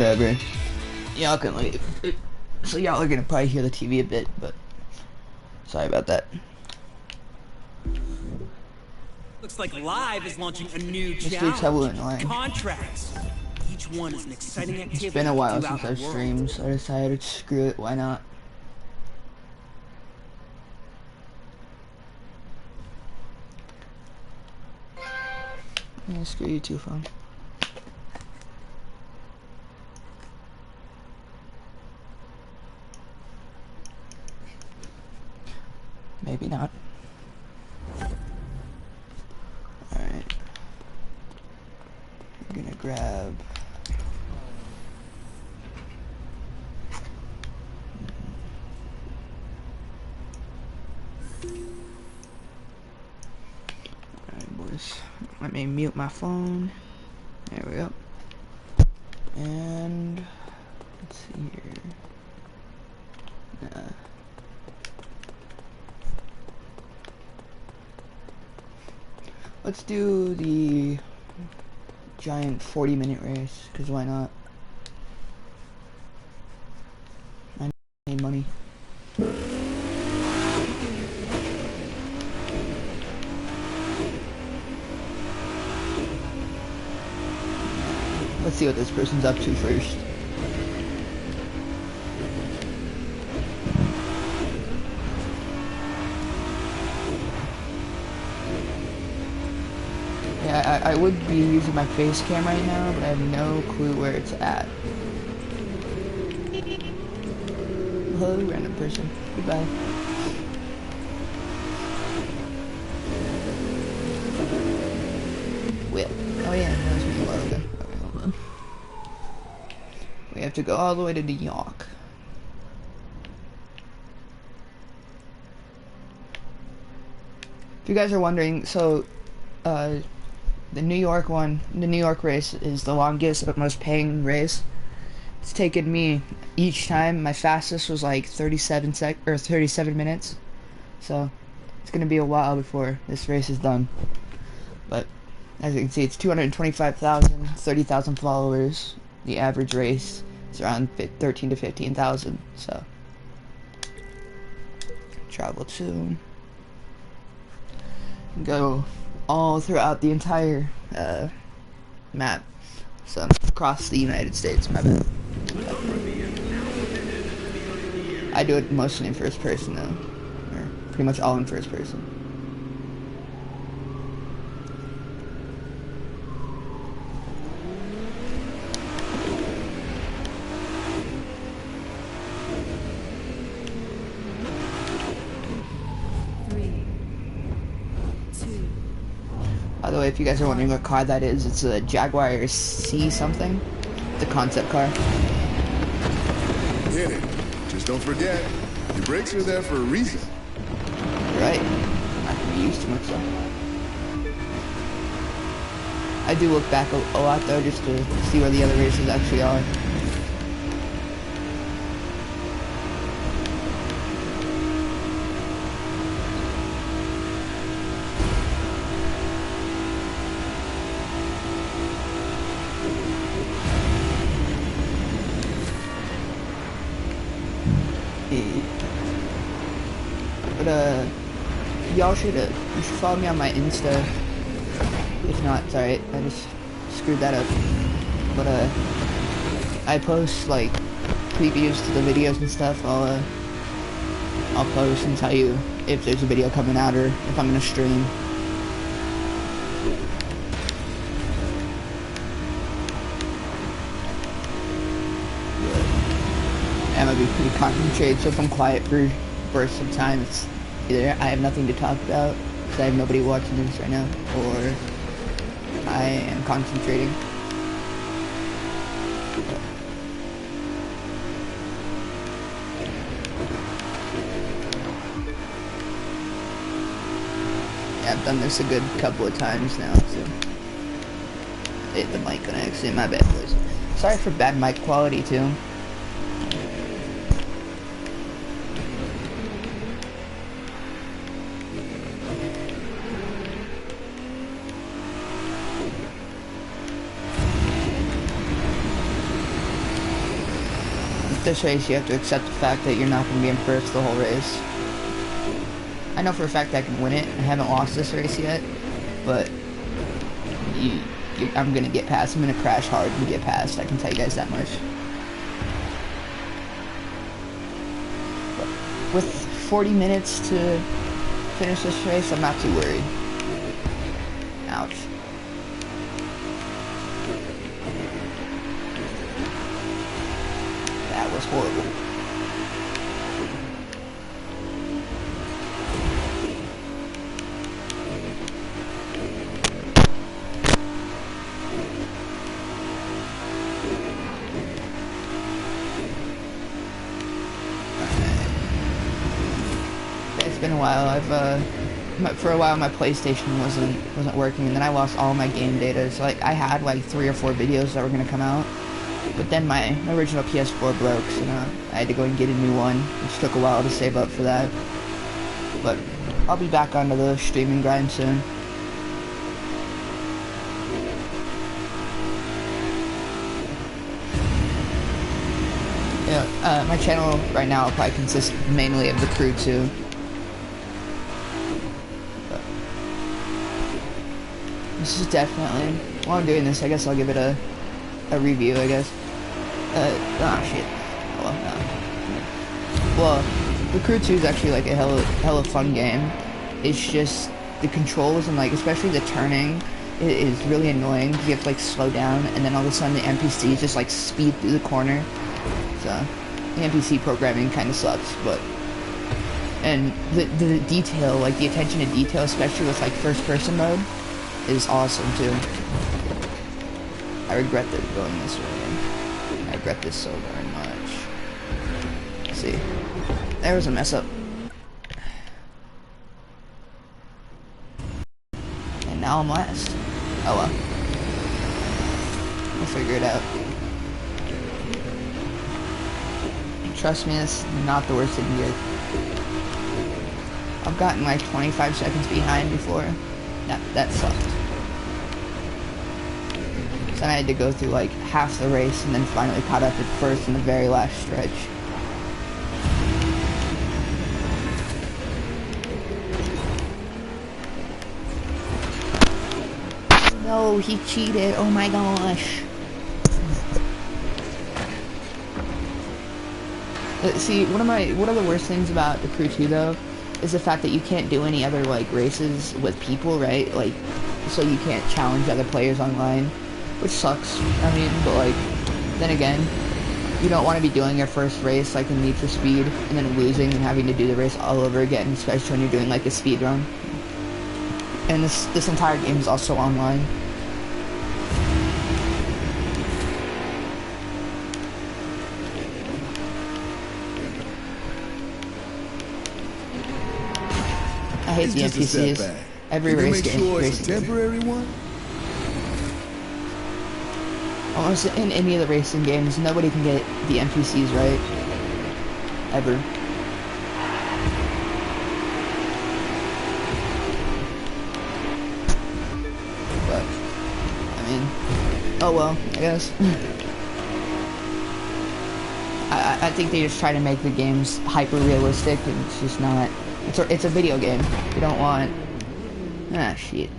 Whatever. Y'all can leave. So y'all are gonna probably hear the TV a bit, but sorry about that. Looks like Live is launching a new Mr. Trouble in challenge. Line. Contracts. Each one is an exciting activity. It's been a while to do since out I've in the world. streamed, so I decided screw it, why not? Yeah, screw you too, phone. Maybe not. Alright. I'm gonna grab... Alright, boys. Let me mute my phone. There we go. And... let's see here. Let's do the giant 40-minute race, because why not? I need money. Let's see what this person's up to first. Yeah, I would be using my face cam right now, but I have no clue where it's at. Hello, random person. Goodbye. Whip. Oh yeah, that was me a while ago. Okay, hold on. We have to go all the way to New York. If you guys are wondering, so, the New York race is the longest but most paying race. It's taken me each time. My fastest was like 37 minutes. So it's gonna be a while before this race is done. But as you can see, it's 225,000, 30,000 followers. The average race is around 13 to 15,000. So travel to go all throughout the entire map, so across the United States. My bad. I do it mostly in first person though, or pretty much all in first person. By the way, if you guys are wondering what car that is, it's a Jaguar C something. The concept car. Hit it. Just don't forget, your brakes are there for a reason. Right. Not gonna be used too much though. I do look back a lot though, just to see where the other races actually are. But y'all should you should follow me on my Insta. If not, it's alright. I just screwed that up. But I post like previews to the videos and stuff. I'll post and tell you if there's a video coming out or if I'm gonna stream. I'm gonna be pretty concentrated, so if I'm quiet for bursts of time, it's either I have nothing to talk about because I have nobody watching this right now, or I am concentrating. Yeah, I've done this a good couple of times now, so I hit the mic on accident. My bad, boys. Sorry for bad mic quality too. this race, you have to accept the fact that you're not going to be in first the whole race. I know for a fact I can win it. I haven't lost this race yet, but I'm going to get past. I'm going to crash hard and get past. I can tell you guys that much. But with 40 minutes to finish this race, I'm not too worried. Ouch. That was horrible. It's been a while. For a while my PlayStation wasn't working, and then I lost all my game data. So like I had like 3 or 4 videos that were gonna come out, but then my original PS4 broke, so I had to go and get a new one, which took a while to save up for that. But I'll be back onto the streaming grind soon. Yeah, my channel right now will probably consist mainly of the Crew 2. This is definitely, while I'm doing this, I guess I'll give it a review, I guess. Oh shit. Well, the Crew 2 is actually like a hella fun game. It's just the controls and like, especially the turning, it is really annoying. You have to like slow down, and then all of a sudden the NPCs just like speed through the corner. So, the NPC programming kind of sucks, but... And the detail, like the attention to detail, especially with like first person mode, is awesome too. I regret that going this way. I regret this so very much. Let's see. There was a mess up. And now I'm last. Oh well. We'll figure it out. Trust me, it's not the worst it can get. I've gotten like 25 seconds behind before. That sucked. So then I had to go through like half the race and then finally caught up at first in the very last stretch. No, he cheated. Oh my gosh. See, one of the worst things about the Crew 2 though is the fact that you can't do any other like races with people, right? Like, so you can't challenge other players online, which sucks. I mean, but like, then again, you don't want to be doing your first race like in Need for Speed and then losing and having to do the race all over again, especially when you're doing like a speed run. And this entire game is also online. I hate the NPCs. Every race game. Sure it's a temporary one? Almost in any of the racing games, nobody can get the NPCs right. Ever. But, I mean, oh well, I guess. I think they just try to make the games hyper-realistic, and it's just not. It's a video game. We don't want... Ah, shit.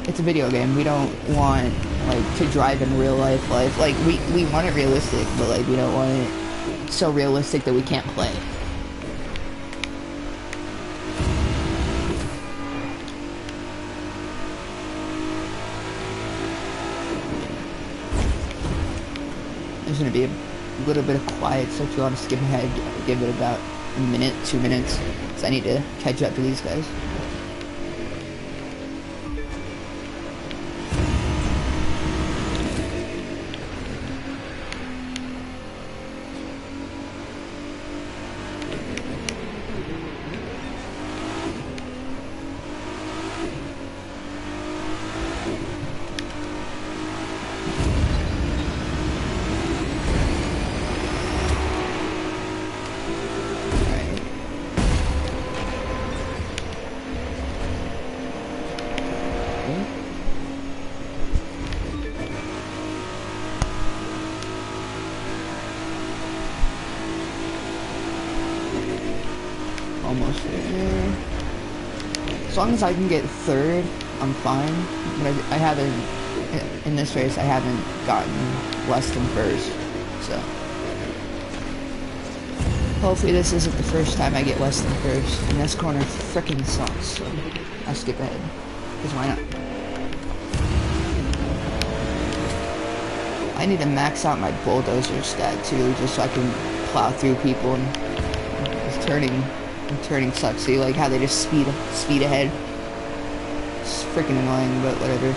It's a video game. We don't want, like, to drive in real life. Like, we want it realistic, but, like, we don't want it so realistic that we can't play. There's gonna be a little bit of quiet, so if you want to skip ahead, give it about a minute, 2 minutes, because I need to catch up to these guys. Almost there. As long as I can get third, I'm fine. But I haven't, in this race, I haven't gotten less than first. So, hopefully this isn't the first time I get less than first. And this corner frickin' sucks, so I'll skip ahead. Because why not? I need to max out my bulldozer stat too, just so I can plow through people. And turning sucks. See, like how they just speed ahead. It's freaking annoying, but whatever,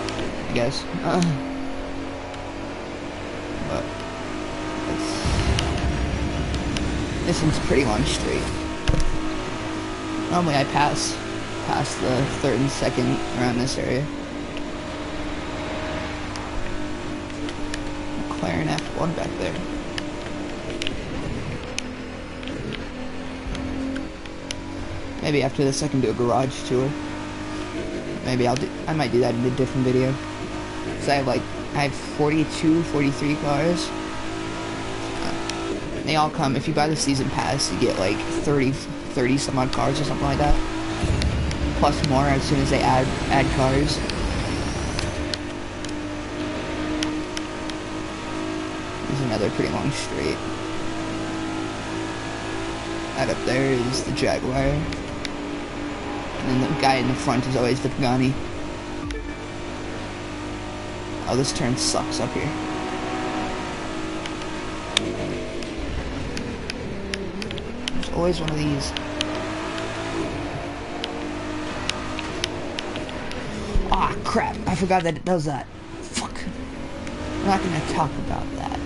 I guess. But this one's pretty long straight. Normally I pass the third and second around this area. McLaren F1 back there. Maybe after this I can do a garage tour. Maybe I might do that in a different video. So I have 42, 43 cars. They all come, if you buy the season pass, you get like 30 some odd cars or something like that. Plus more as soon as they add cars. There's another pretty long straight. That up there is the Jaguar. And then the guy in the front is always the Pagani. Oh, this turn sucks up here. There's always one of these. Ah, crap. I forgot that it does that. Fuck. I'm not gonna talk about that.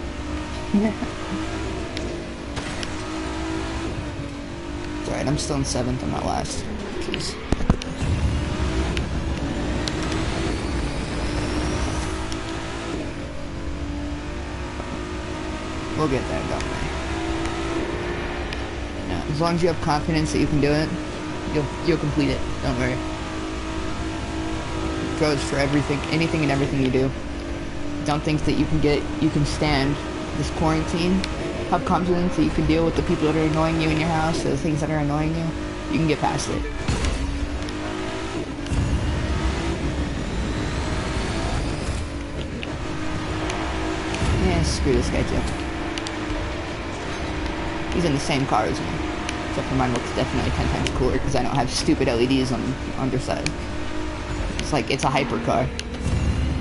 It's alright, I'm still in 7th, I'm not last. Jeez. We'll get there, don't we? Yeah, as long as you have confidence that you can do it, you'll complete it. Don't worry. It goes for everything, anything and everything you do. Don't think that you can stand this quarantine. Have confidence that you can deal with the people that are annoying you in your house, the things that are annoying you. You can get past it. Yeah, screw this guy too. He's in the same car as me. Except for mine looks definitely 10 times cooler because I don't have stupid LEDs on the underside. It's like, it's a hypercar.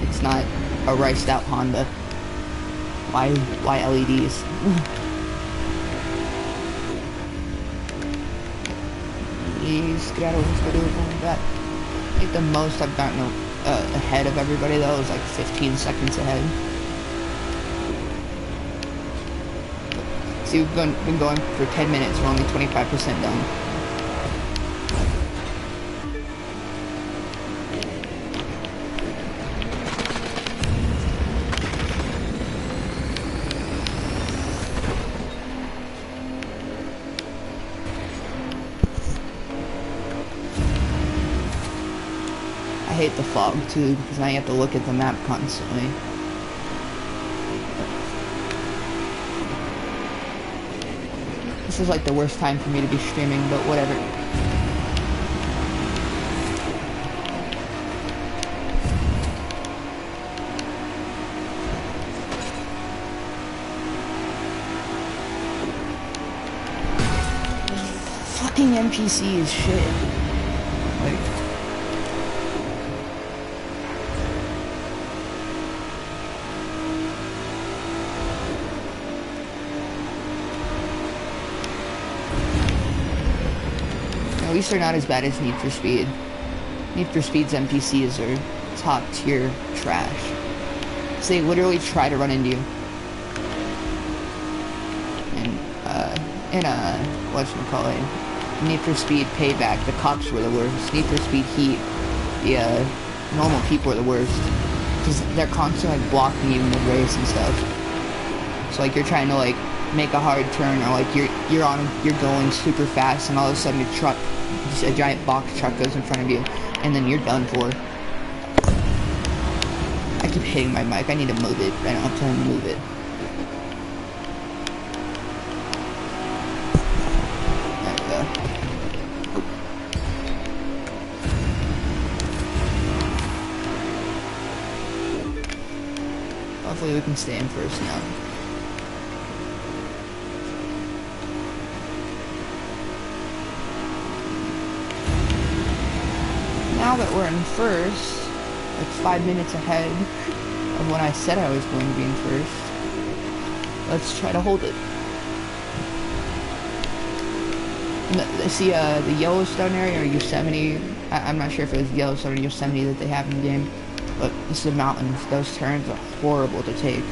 It's not a riced out Honda. Why LEDs? Please get out of this video going back. I think the most I've gotten ahead of everybody though is like 15 seconds ahead. See, we've been going for 10 minutes, we're only 25% done. I hate the fog too, because now you have to look at the map constantly. This is like the worst time for me to be streaming, but whatever. Fucking NPC is shit. Like, at least they're not as bad as Need for Speed. Need for Speed's NPCs are top tier trash. So they literally try to run into you. And, whatchamacallit, Need for Speed Payback, the cops were the worst. Need for Speed Heat, the, normal people are the worst. Because they're constantly, like, blocking you mid-race and stuff. So, like, you're trying to, like, make a hard turn, or, like, you're going super fast, and all of a sudden a giant box truck goes in front of you, and then you're done for. I keep hitting my mic. I need to move it. I don't have time to move it. There we go. hopefully we can stay in first now. Now that we're in first, like 5 minutes ahead of when I said I was going to be in first, let's try to hold it. See the Yellowstone area or Yosemite, I'm not sure if it was Yellowstone or Yosemite that they have in the game, but it's the mountains. Those turns are horrible to take.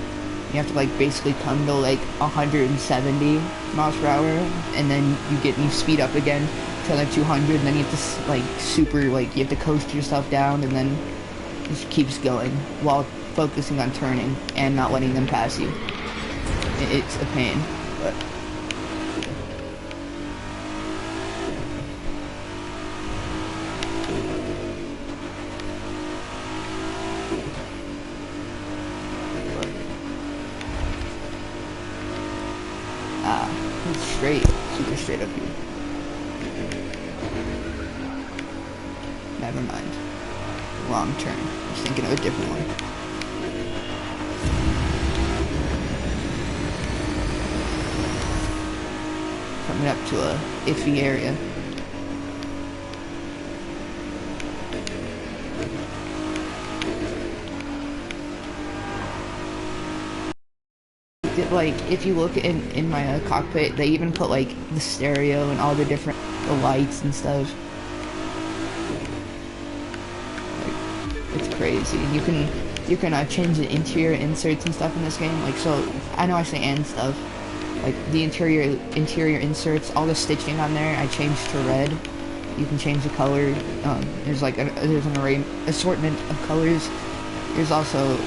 You have to like basically come to like 170 miles per hour, and then you speed up again to like 200, and then you have to like you have to coast yourself down, and then it just keeps going while focusing on turning and not letting them pass you. It's a pain, but. It's straight, super straight up here. Never mind. Wrong turn. I was thinking of a different one. Coming up to a iffy area. Like, if you look in my cockpit, they even put like the stereo and all the different lights and stuff. Like, it's crazy. You can change the interior inserts and stuff in this game. Like, so I know I say and stuff. Like the interior inserts, all the stitching on there, I changed to red. You can change the color. There's an assortment of colors. There's also,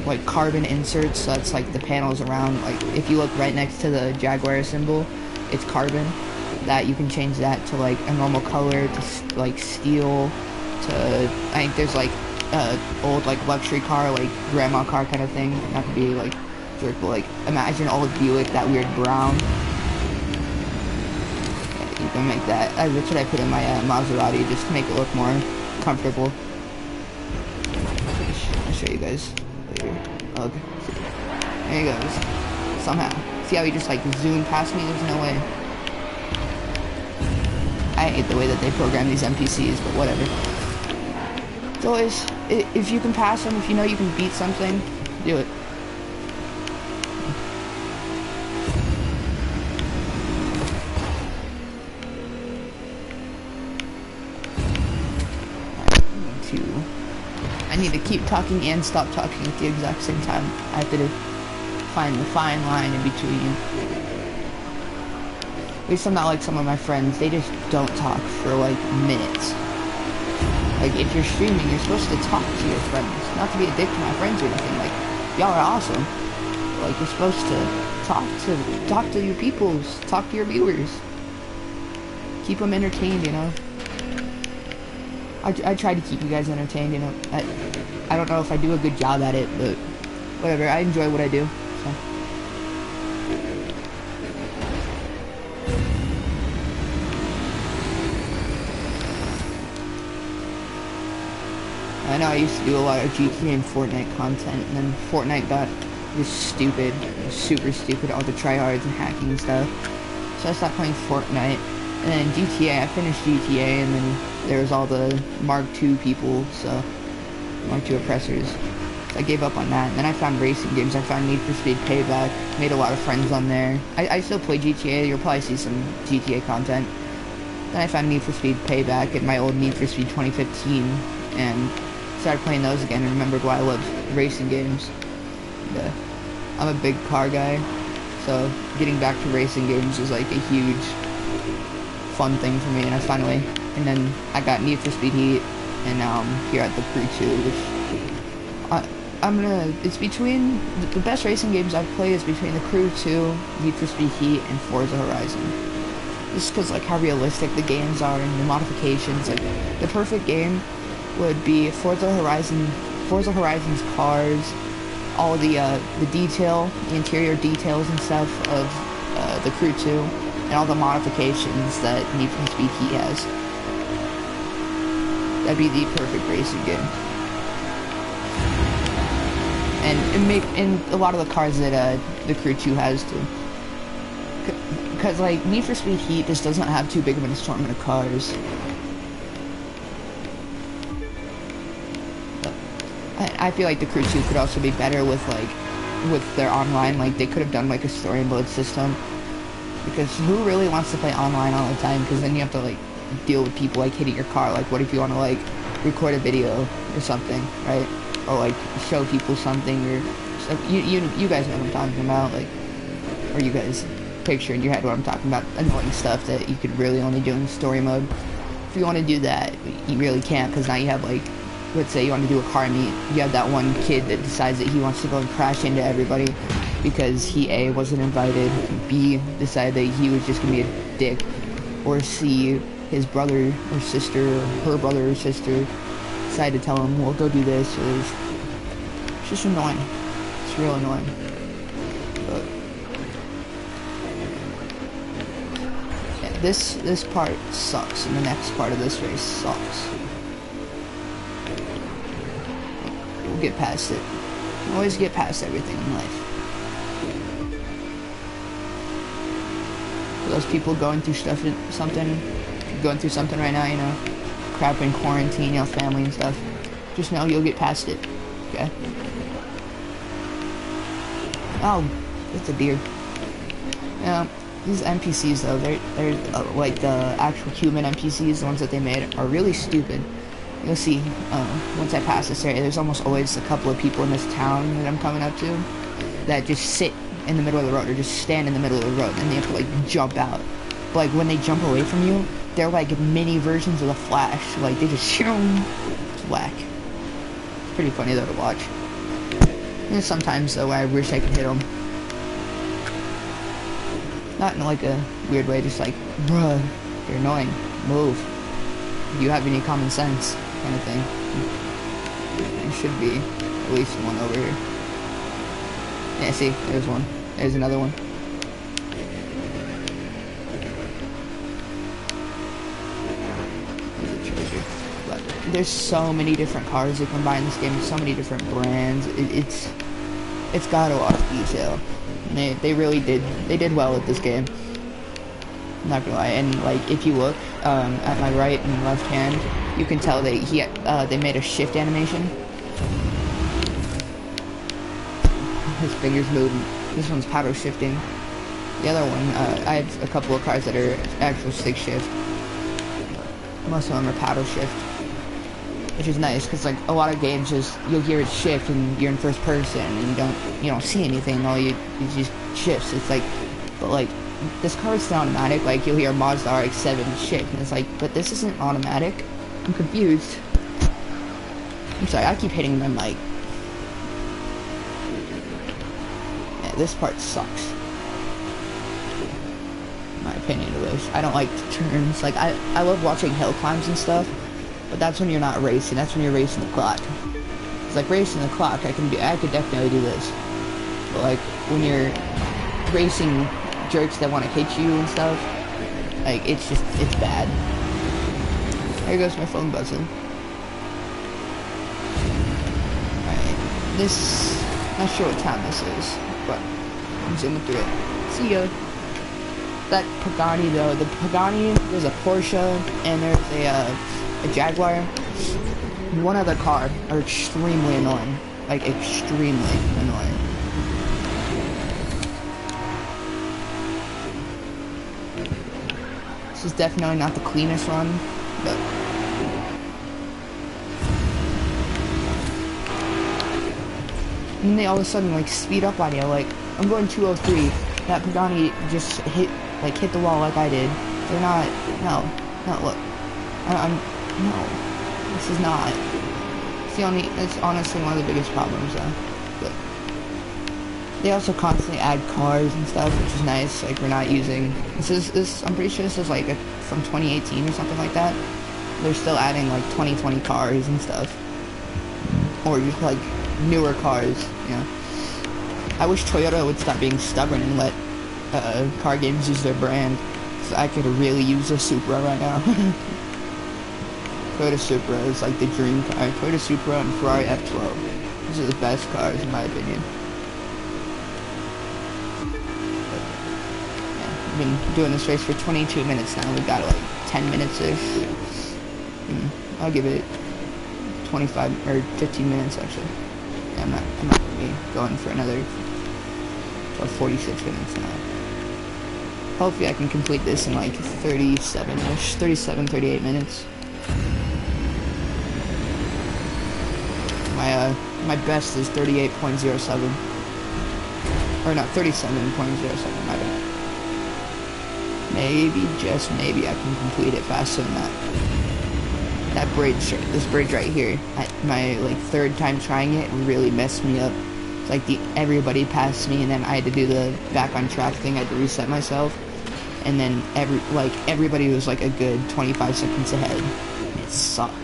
like, carbon inserts, so that's, like, the panels around, like, if you look right next to the Jaguar symbol, it's carbon. That, you can change that to, like, a normal color, to, like, steel, to, I think there's, like, old, like, luxury car, like, grandma car kind of thing, not to be, like, jerk, but, like, imagine old Buick, that weird brown. Yeah, you can make that, that's what I put in my, Maserati, just to make it look more comfortable. Show you guys later. Okay. There he goes. Somehow. See how he just like zoomed past me? There's no way. I hate the way that they program these NPCs, but whatever. It's always, if you can pass them, if you know you can beat something, do it. I need to keep talking and stop talking at the exact same time. I have to find the fine line in between. At least I'm not like some of my friends. They just don't talk for like minutes. Like if you're streaming, you're supposed to talk to your friends, not to be a dick to my friends or anything. Like y'all are awesome. Like you're supposed to talk to your peoples, talk to your viewers, keep them entertained, you know. I try to keep you guys entertained, you know. I don't know if I do a good job at it, but whatever. I enjoy what I do. So. I know I used to do a lot of GTA and Fortnite content, and then Fortnite got just stupid, super stupid, all the tryhards and hacking and stuff. So I stopped playing Fortnite. And then GTA, I finished GTA, and then there was all the Mark II people, so Mark II oppressors. So I gave up on that, and then I found racing games. I found Need for Speed Payback, made a lot of friends on there. I still play GTA, you'll probably see some GTA content. Then I found Need for Speed Payback and my old Need for Speed 2015, and started playing those again, and remembered why I loved racing games. And, I'm a big car guy, so getting back to racing games is like a huge fun thing for me, and then I got Need for Speed Heat, and now I'm here at the Crew 2, which it's between, the best racing games I've played is between the Crew 2, Need for Speed Heat, and Forza Horizon. Just because, like, how realistic the games are, and the modifications, like, the perfect game would be Forza Horizon's cars, all the detail, the interior details and stuff of the Crew 2, and all the modifications that Need for Speed Heat has. That'd be the perfect racing game. and a lot of the cars that the Crew 2 has too. Because like Need for Speed Heat just doesn't have too big of an assortment of cars. I feel like the Crew 2 could also be better with their online. Like they could have done like a story mode system. Because who really wants to play online all the time? Because then you have to like deal with people like hitting your car. Like what if you want to like record a video or something, right? Or like show people something, or you guys know what I'm talking about, like, or you guys picture in your head what I'm talking about, annoying stuff that you could really only do in story mode. If you want to do that, you really can't, because now you have like, let's say you want to do a car meet, you have that one kid that decides that he wants to go and crash into everybody because he A, wasn't invited, B, decided that he was just gonna be a dick, or C, his brother or sister, or her brother or sister decided to tell him, well, go do this, or it's just annoying. It's real annoying. But yeah, this part sucks, and the next part of this race sucks. We'll get past it. You always get past everything in life. For those people going through going through something right now, you know, crap in quarantine, you know, family and stuff, just know you'll get past it, okay? Oh, it's a deer. Yeah, these NPCs though, they're like the actual human NPCs, the ones that they made, are really stupid. You'll see, once I pass this area, there's almost always a couple of people in this town that I'm coming up to that just sit in the middle of the road, or just stand in the middle of the road, and they have to like jump out. But like when they jump away from you, they're like mini versions of the Flash. Like they just shoom, it's whack. It's pretty funny though to watch. And sometimes though, I wish I could hit them. Not in like a weird way, just like, bruh, you're annoying. Move. Do you have any common sense? Kind of thing. There should be at least one over here. Yeah, see, there's one. There's another one. There's a treasure. But there's so many different cars that can buy in this game. So many different brands. It's got a lot of detail. And they really did. They did well with this game. I'm not gonna lie. And like, if you look at my right and left hand, you can tell they made a shift animation. His fingers move. This one's paddle shifting. The other one, I have a couple of cars that are actual stick shift. Most of them are paddle shift, which is nice because like a lot of games, just you'll hear it shift and you're in first person and you don't see anything. All it just shifts. It's like, but like this car is still automatic. Like you'll hear Mazda RX-7 shift, and it's like, but this isn't automatic. I'm confused. I'm sorry, I keep hitting my mic. This part sucks. In my opinion, at least. I don't like turns. Like I love watching hill climbs and stuff, but that's when you're not racing. That's when you're racing the clock. It's like racing the clock. I could definitely do this. But like when you're racing jerks that want to hit you and stuff, like it's bad. There goes my phone buzzing. Alright, this. Not sure what time this is, but I'm zooming through it. See ya. That Pagani though, the Pagani, there's a Porsche, and there's a Jaguar. One other car are extremely annoying. Like, extremely annoying. This is definitely not the cleanest run, but and they all of a sudden like speed up on you. Like I'm going 203. That Pagani just hit the wall like I did. They're not. No. Look. No. This is not. It's honestly one of the biggest problems though. But they also constantly add cars and stuff, which is nice. Like we're not using this. I'm pretty sure this is like from 2018 or something like that. They're still adding like 2020 cars and stuff, or just like newer cars, you know. I wish Toyota would stop being stubborn and let car games use their brand. So I could really use a Supra right now. Toyota Supra is like the dream car. Toyota Supra and Ferrari F12. These are the best cars in my opinion. I've been doing this race for 22 minutes now. We got like 10 minutes-ish. I'll give it 25 or 15 minutes actually. Yeah, I'm not gonna be going for another 46 minutes now. Hopefully I can complete this in like 37-ish, 37, 38 minutes. My best is 38.07. Or no, 37.07, my bad. Maybe, just maybe, I can complete it faster than that. That bridge, this bridge right here, my like third time trying it really messed me up. It's like everybody passed me, and then I had to do the back on track thing. I had to reset myself, and then everybody was like a good 25 seconds ahead. It sucked.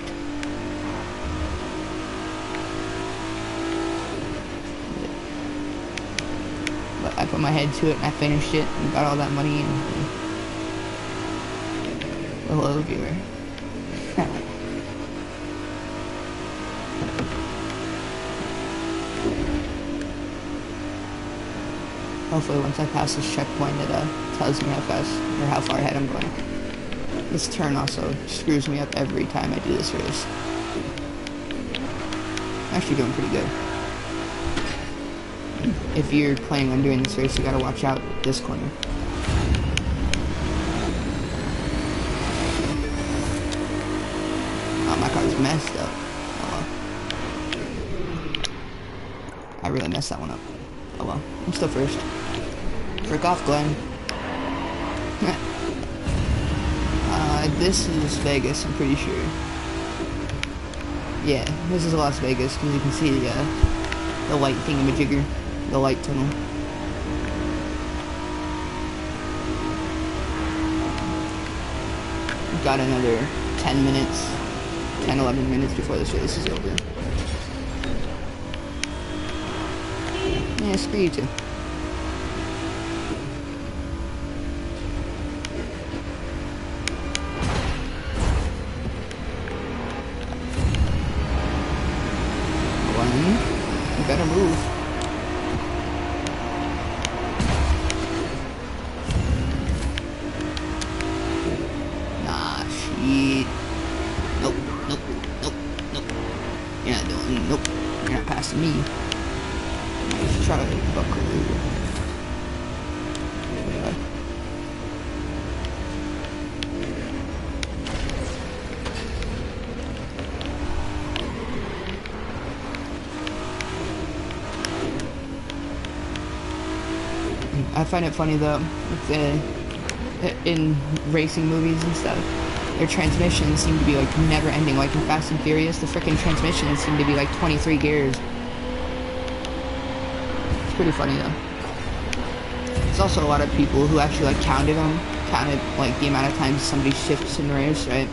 But I put my head to it, and I finished it, and got all that money. And hello, viewer. Hopefully once I pass this checkpoint, it tells me how fast or how far ahead I'm going. This turn also screws me up every time I do this race. I'm actually doing pretty good. If you're planning on doing this race, you gotta watch out this corner. Oh, my car's messed up. Oh well. I really messed that one up. Oh well. I'm still first. Frick off, Glenn. This is Vegas, I'm pretty sure. Yeah, this is Las Vegas, because you can see the light thingamajigger, the light tunnel. We've got another 10 minutes, 10, 11 minutes before this race is over. Yeah, screw you too. You better move. Nah, shit. Nope, nope, nope, nope. You're not doing, nope. You're not passing me. Let's try to buckle. I find it funny though, in racing movies and stuff, their transmissions seem to be like never ending. Like in Fast and Furious, the freaking transmissions seem to be like 23 gears. It's pretty funny though. There's also a lot of people who actually like counted like the amount of times somebody shifts in the race, right?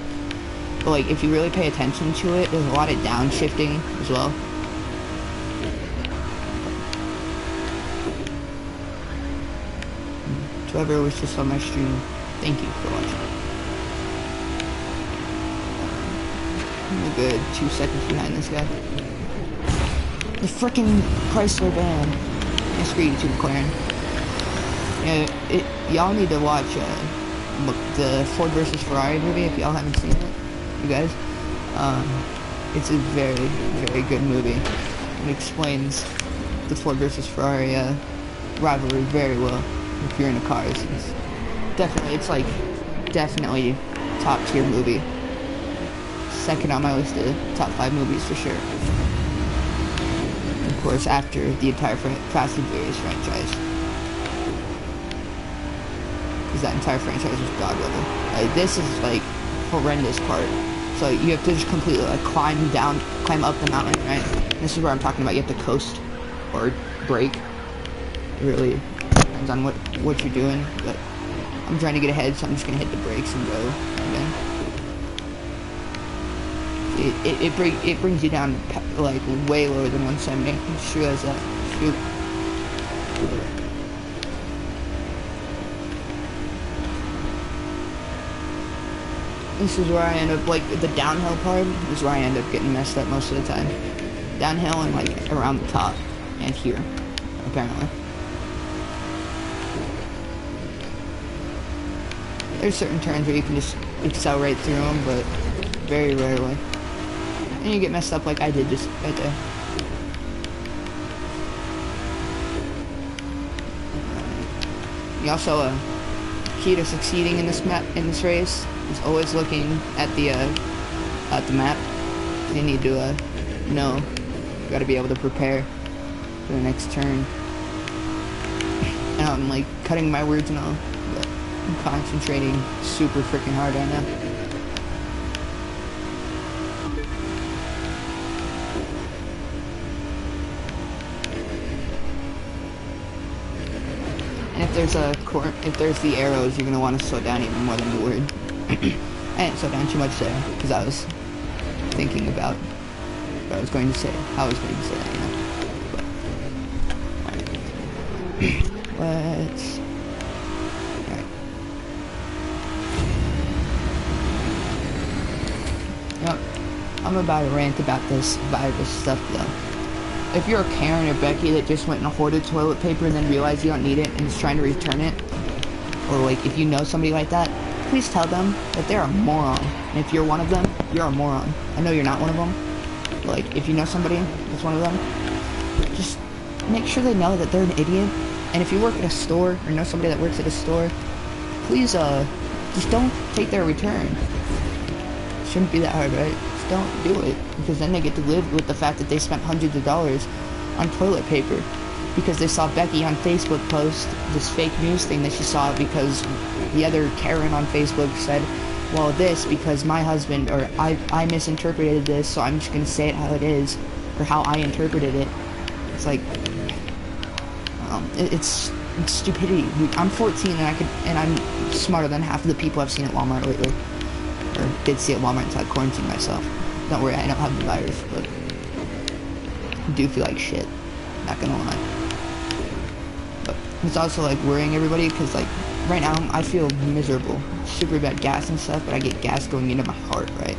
But like if you really pay attention to it, there's a lot of downshifting as well. Whoever was just on my stream, thank you for watching. I'm a good 2 seconds behind this guy. The frickin' Chrysler van. Yeah, screw you too, McLaren. Yeah, y'all need to watch the Ford versus Ferrari movie if y'all haven't seen it. You guys, it's a very, very good movie. It explains the Ford versus Ferrari rivalry very well. If you're into cars, it's like definitely top tier movie. Second on my list of top 5 movies for sure. Of course, after the entire Fast and Furious franchise, because that entire franchise was god level. Like this is like horrendous part. So you have to just completely like climb up the mountain, right? This is where I'm talking about. You have to coast or brake. It really depends on what you're doing, but I'm trying to get ahead, so I'm just gonna hit the brakes and go again. It brings you down like way lower than 170. I just realized that. Shoot. This is where I end up, like the downhill part is where I end up getting messed up most of the time. downhill and like around the top and here, apparently. There's certain turns where you can just accelerate through them, but very rarely. And you get messed up like I did just right there. You also, key to succeeding in this race is always looking at the map. You need to know. You gotta be able to prepare for the next turn. And I'm like cutting my words and all, but I'm concentrating super freaking hard right now. And if there's the arrows, you're gonna want to slow down even more than you would. I didn't slow down too much there because I was thinking about what I was going to say. How I was going to say that, you know. But, let's. Alright. Yep. I'm about to rant about this virus stuff though. If you're a Karen or Becky that just went and hoarded toilet paper and then realized you don't need it and is trying to return it, or like if you know somebody like that, please tell them that they're a moron. And if you're one of them, you're a moron. I know you're not one of them. But like if you know somebody that's one of them, just make sure they know that they're an idiot. And if you work at a store or know somebody that works at a store, please just don't take their return. It shouldn't be that hard, right? Don't do it, because then they get to live with the fact that they spent hundreds of dollars on toilet paper because they saw Becky on Facebook post this fake news thing that she saw because the other Karen on Facebook said, well, this because my husband or I misinterpreted this, so I'm just gonna say it how it is or how I interpreted it. It's like it's stupidity. I'm 14 and I'm smarter than half of the people I've seen at Walmart lately. Or did see at Walmart until I quarantined myself. Don't worry, I don't have the virus, but I do feel like shit. Not gonna lie. But it's also like worrying everybody because like right now I feel miserable. Super bad gas and stuff, but I get gas going into my heart, right?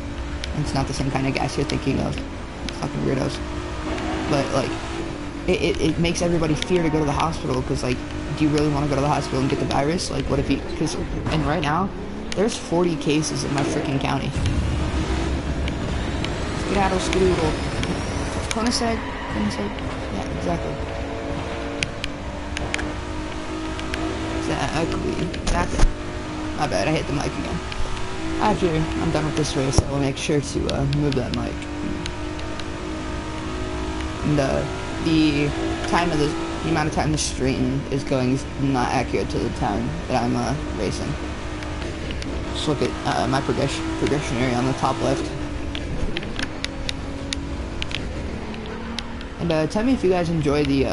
And it's not the same kind of gas you're thinking of. Fucking weirdos. But like it makes everybody fear to go to the hospital because like, do you really want to go to the hospital and get the virus? Like what if you, and right now there's 40 cases in my freaking county. Skedaddle, skedoodle. Clonicide? Clonicide? Yeah, exactly. Exactly. My bad, I hit the mic again. After I'm done with this race, I will make sure to move that mic. And the amount of time the stream is going is not accurate to the time that I'm racing. Just look at my progression area on the top left. And tell me if you guys enjoy the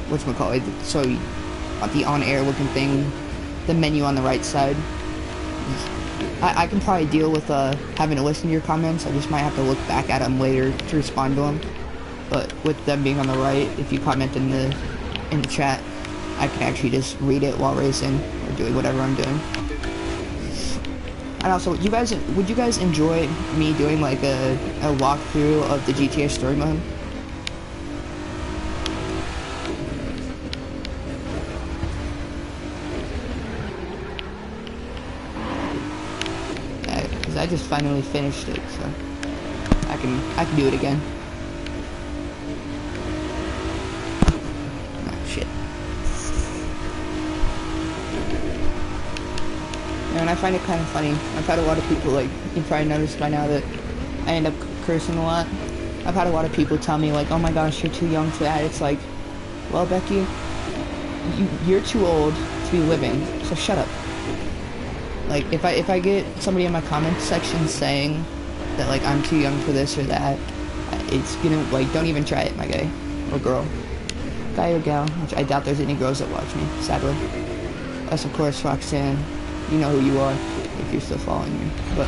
whatchamacallit, so the on-air looking thing, the menu on the right side. I can probably deal with having to listen to your comments. I just might have to look back at them later to respond to them. But with them being on the right, if you comment in the chat, I can actually just read it while racing or doing whatever I'm doing. And also, would you guys enjoy me doing like a walkthrough of the GTA story mode? Because I just finally finished it, so I can do it again. And I find it kind of funny. I've had a lot of people, like, you probably noticed by now that I end up cursing a lot. I've had a lot of people tell me, like, oh my gosh, you're too young for that. It's like, well, Becky, you're too old to be living, so shut up. Like, if I get somebody in my comment section saying that, like, I'm too young for this or that, it's gonna, like, don't even try it, my guy. Or girl. Guy or gal, which I doubt there's any girls that watch me, sadly. Unless, of course, Roxanne. You know who you are, if you're still following me, but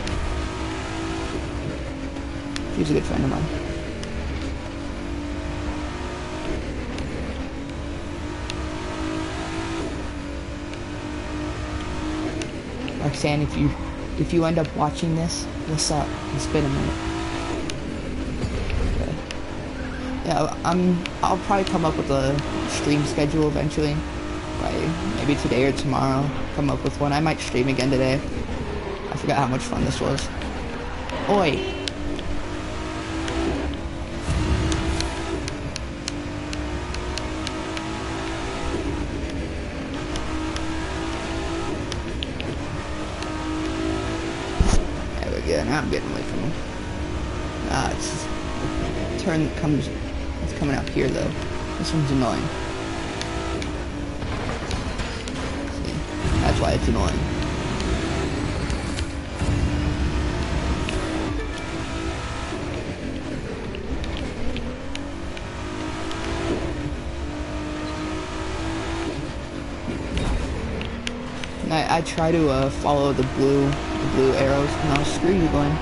she's a good friend of mine. Roxanne, if you end up watching this, what's up? It's been a minute. Okay. Yeah, I'll probably come up with a stream schedule eventually. By maybe today or tomorrow, come up with one. I might stream again today. I forgot how much fun this was. Oi! There we go, now I'm getting away from him. It's coming out here though. This one's annoying. See, that's why it's annoying. And I try to follow the blue arrows. No, screw you, Glenn.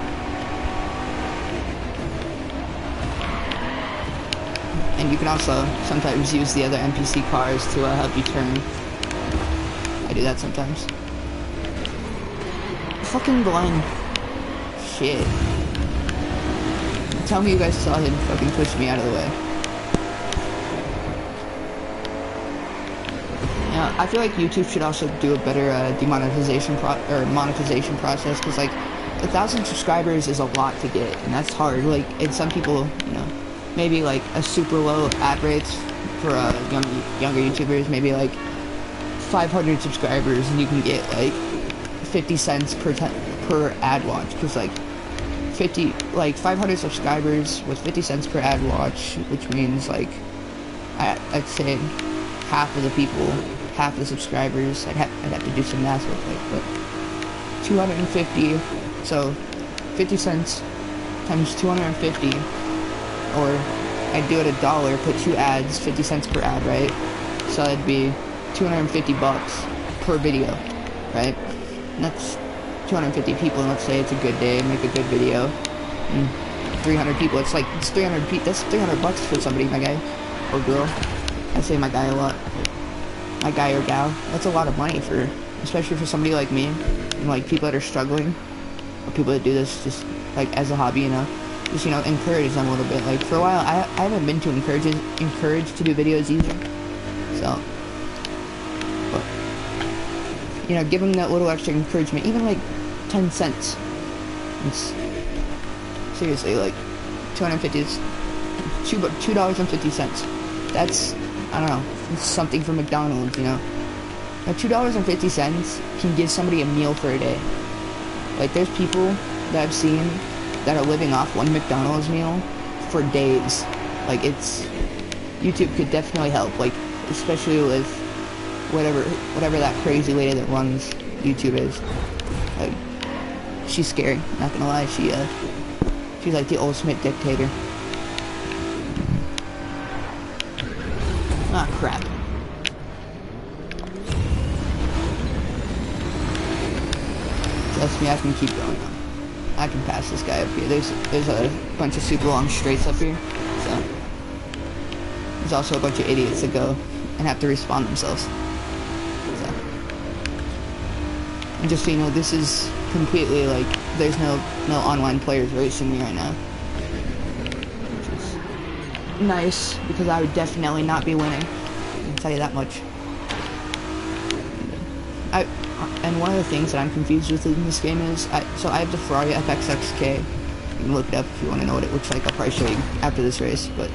And you can also sometimes use the other NPC cars to help you turn. I do that sometimes. Fucking Glenn. Shit. Tell me you guys saw him fucking push me out of the way. Yeah, I feel like YouTube should also do a better monetization process, because like 1,000 subscribers is a lot to get, and that's hard. Like, and some people, you know, maybe like a super low ad rates for younger YouTubers, maybe like 500 subscribers, and you can get like 50 cents per ad watch, because like 500 subscribers with 50 cents per ad watch, which means like I'd say half of the people, half of the subscribers, I'd have to do some math real quick, but 250, so 50 cents times 250, or I'd do it $1, put 2 ads, 50 cents per ad, right? So it'd be 250 bucks per video, right? And that's 250 people, and let's say it's a good day, make a good video, and 300 people, it's 300 that's 300 bucks for somebody, my guy, or girl. I say my guy a lot. My guy or gal. That's a lot of money for, especially for somebody like me, and like people that are struggling, or people that do this just like as a hobby, you know. Just, you know, encourage them a little bit. Like for a while, I haven't been too encouraged to do videos either. So, but you know, give them that little extra encouragement, even like 10 cents. It's seriously like 250 is $2.50. That's, I don't know, it's something for McDonald's, you know. Now $2.50 can give somebody a meal for a day. Like there's people that I've seen that are living off one McDonald's meal for days. Like YouTube could definitely help, like especially with whatever that crazy lady that runs YouTube is. Like, she's scary, not gonna lie. She's like the ultimate dictator. Ah, crap. Trust me, I can keep going on. I can pass this guy up here. There's a bunch of super long straights up here, so there's also a bunch of idiots that go and have to respawn themselves. So, and just so you know, this is completely like there's no online players racing me right now, which is nice because I would definitely not be winning. I can tell you that much. And one of the things that I'm confused with in this game is, so I have the Ferrari FXXK. You can look it up if you want to know what it looks like. I'll probably show you after this race. But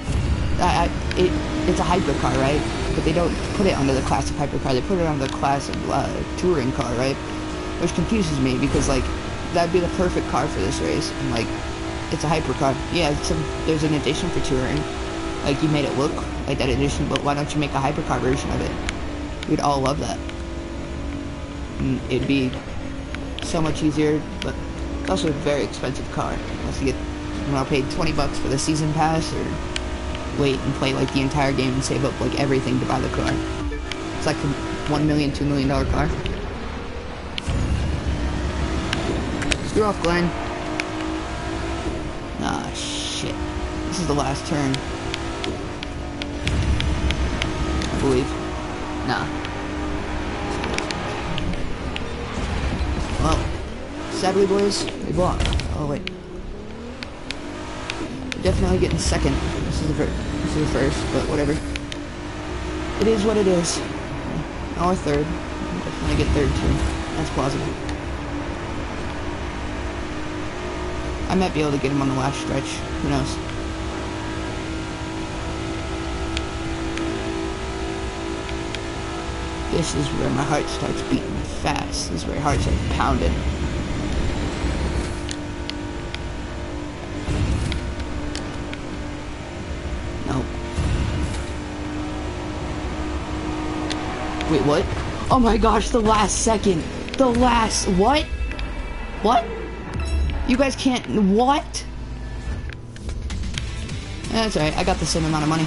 it's a hypercar, right? But they don't put it under the class of hypercar. They put it under the class of touring car, right? Which confuses me because like that'd be the perfect car for this race. And like it's a hypercar. Yeah, there's an edition for touring. Like you made it look like that edition, but why don't you make a hypercar version of it? We'd all love that. It'd be so much easier, but it's also a very expensive car. Unless you get, you know, paid 20 bucks for the season pass, or wait and play like the entire game and save up like everything to buy the car. It's like a $1 million, $2 million car. Screw off, Glenn. Ah, shit. This is the last turn, I believe. Nah. Well, sadly, boys, we blocked. Oh, wait. We're definitely getting second. This This is first, but whatever. It is what it is. Or third. I'll definitely get third too. That's plausible. I might be able to get him on the last stretch. Who knows? This is where my heart starts beating fast. This is where my heart starts pounding. Nope. Wait, what? Oh my gosh, the last second. The last... What? What? You guys can't... What? That's alright, I got the same amount of money.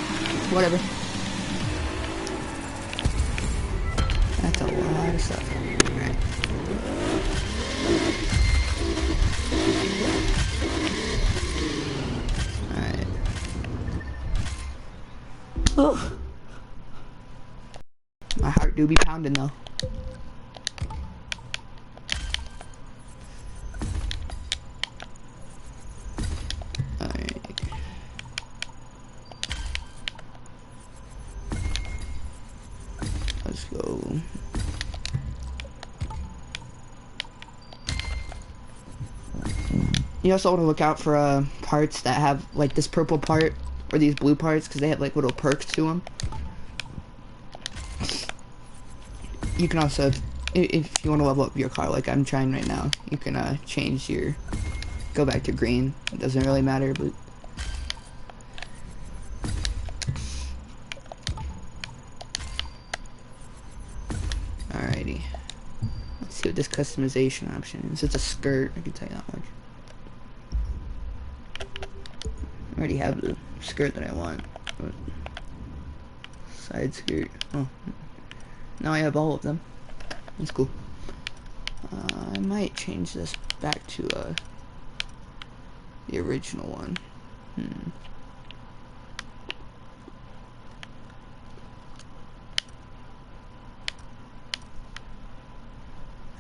Whatever. That's a lot of stuff. Alright. Alright. Oh. My heart do be pounding though. Alright. Let's go. You also want to look out for parts that have like this purple part or these blue parts because they have like little perks to them. You can also, if you want to level up your car like I'm trying right now, you can change your, go back to green. It doesn't really matter, but alrighty. Let's see what this customization option is. It's a skirt, I can tell you that much. I already have the skirt that I want. But side skirt. Oh. Now I have all of them. That's cool. I might change this back to the original one.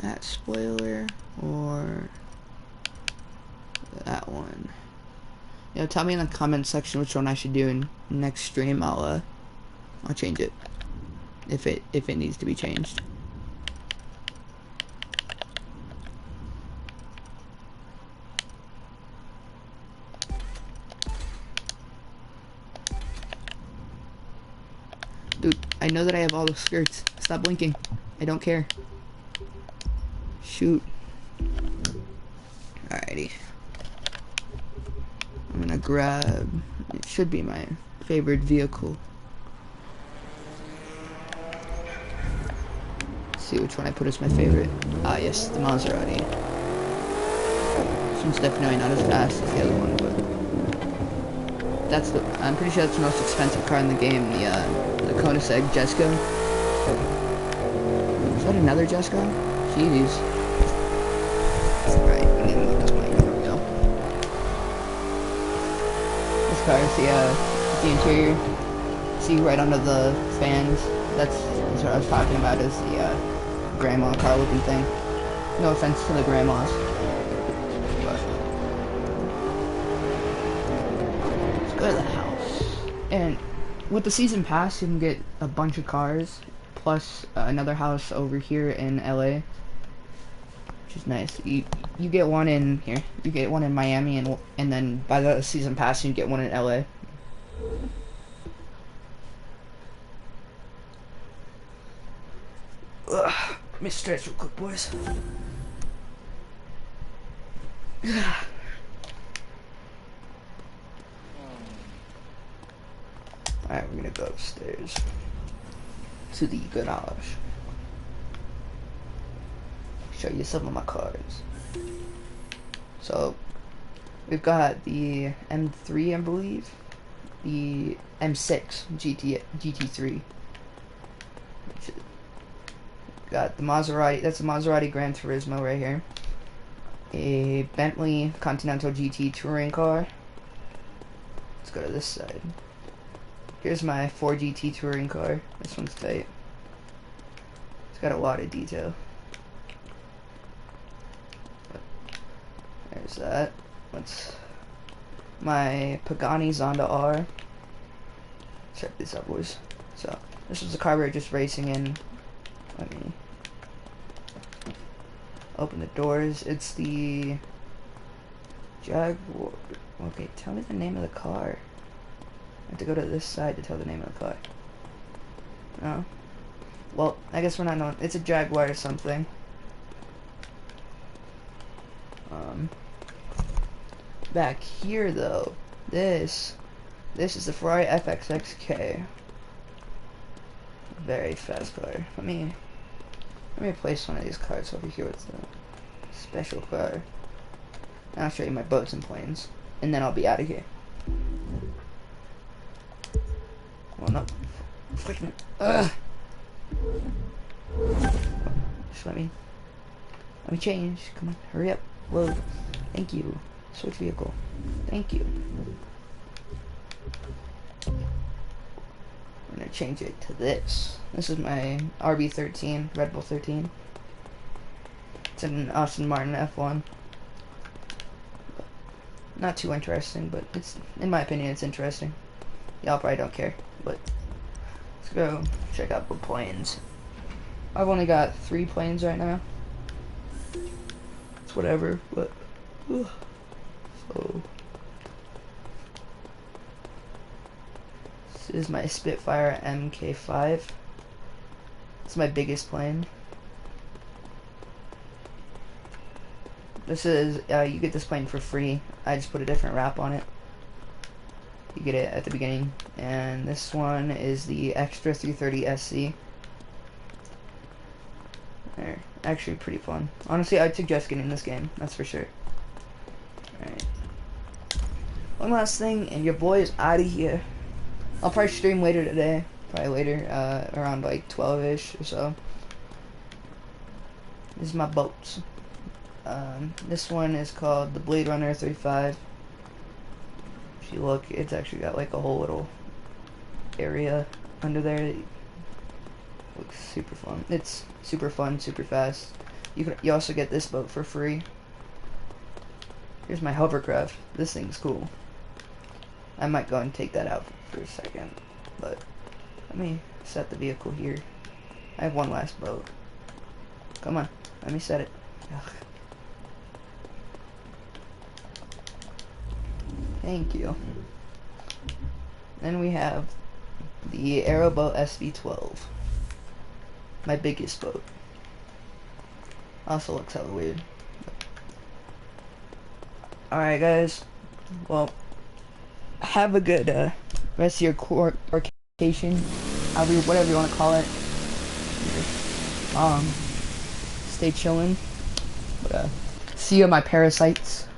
That spoiler or that one. Tell me in the comment section which one I should do in next stream. I'll change it if it needs to be changed. Dude, I know that I have all the skirts. Stop blinking. I don't care. Shoot. Alrighty. I'm gonna grab, it should be my favorite vehicle. Let's see which one I put as my favorite. Ah yes, the Maserati. This one's definitely not as fast as the other one, but that's the, I'm pretty sure that's the most expensive car in the game, the Koenigsegg Jesko. Is that another Jesko? Jeez. Alright, we need to move this mic. There we go. This car is the interior. See right under the fans? That's what I was talking about, is the grandma car looking thing. No offense to the grandmas. But let's go to the house. And with the season pass you can get a bunch of cars plus another house over here in LA. Which is nice. You get one in here. You get one in Miami, and then by the season pass you get one in LA. Ugh. Let me stretch real quick, boys. Alright, we're gonna go upstairs to the garage. Show you some of my cars. So we've got the M3, I believe, the M6 GT3. Got the Maserati. That's a Maserati Gran Turismo right here. A Bentley Continental GT touring car. Let's go to this side. Here's my 4 GT touring car. This one's tight. It's got a lot of detail. There's that. What's my Pagani Zonda R? check this out, boys. So this was the car we were just racing in. Let me open the doors. It's the Jaguar. Okay, tell me the name of the car. I have to go to this side to tell the name of the car. No. Well, I guess we're not knowing. It's a Jaguar or something. Back here though, this is the Ferrari FXXK. Very fast car. Let me place one of these cars over here with the special car. And I'll show you my boats and planes, and then I'll be out of here. Well, no. Ugh. Just let me change. Come on, hurry up. Whoa. Thank you. Switch vehicle. Thank you. I'm gonna change it to this. This is my RB13, Red Bull 13. It's an Aston Martin F1. Not too interesting, but it's, in my opinion, it's interesting. Y'all probably don't care, but let's go check out the planes. I've only got 3 planes right now. It's whatever, but so this is my Spitfire MK5. It's my biggest plane. This is you get this plane for free. I just put a different wrap on it. You get it at the beginning. And this one is the Extra 330 SC. They're actually pretty fun. Honestly, I'd suggest getting this game, that's for sure. Alright. One last thing, and your boy is out of here. I'll probably stream later today. Probably later, around like 12-ish or so. This is my boats. This one is called the Blade Runner 35. If you look, it's actually got like a whole little area under there that looks super fun. It's super fun, super fast. You also get this boat for free. Here's my hovercraft. This thing's cool. I might go and take that out for a second, but let me set the vehicle here. I have one last boat. Come on, let me set it. Ugh. Thank you. Then we have the Aeroboat SV12. My biggest boat. Also looks hella weird. Alright guys. Well, have a good rest of your vacation. Whatever you want to call it. Stay chilling. But, see you, my parasites.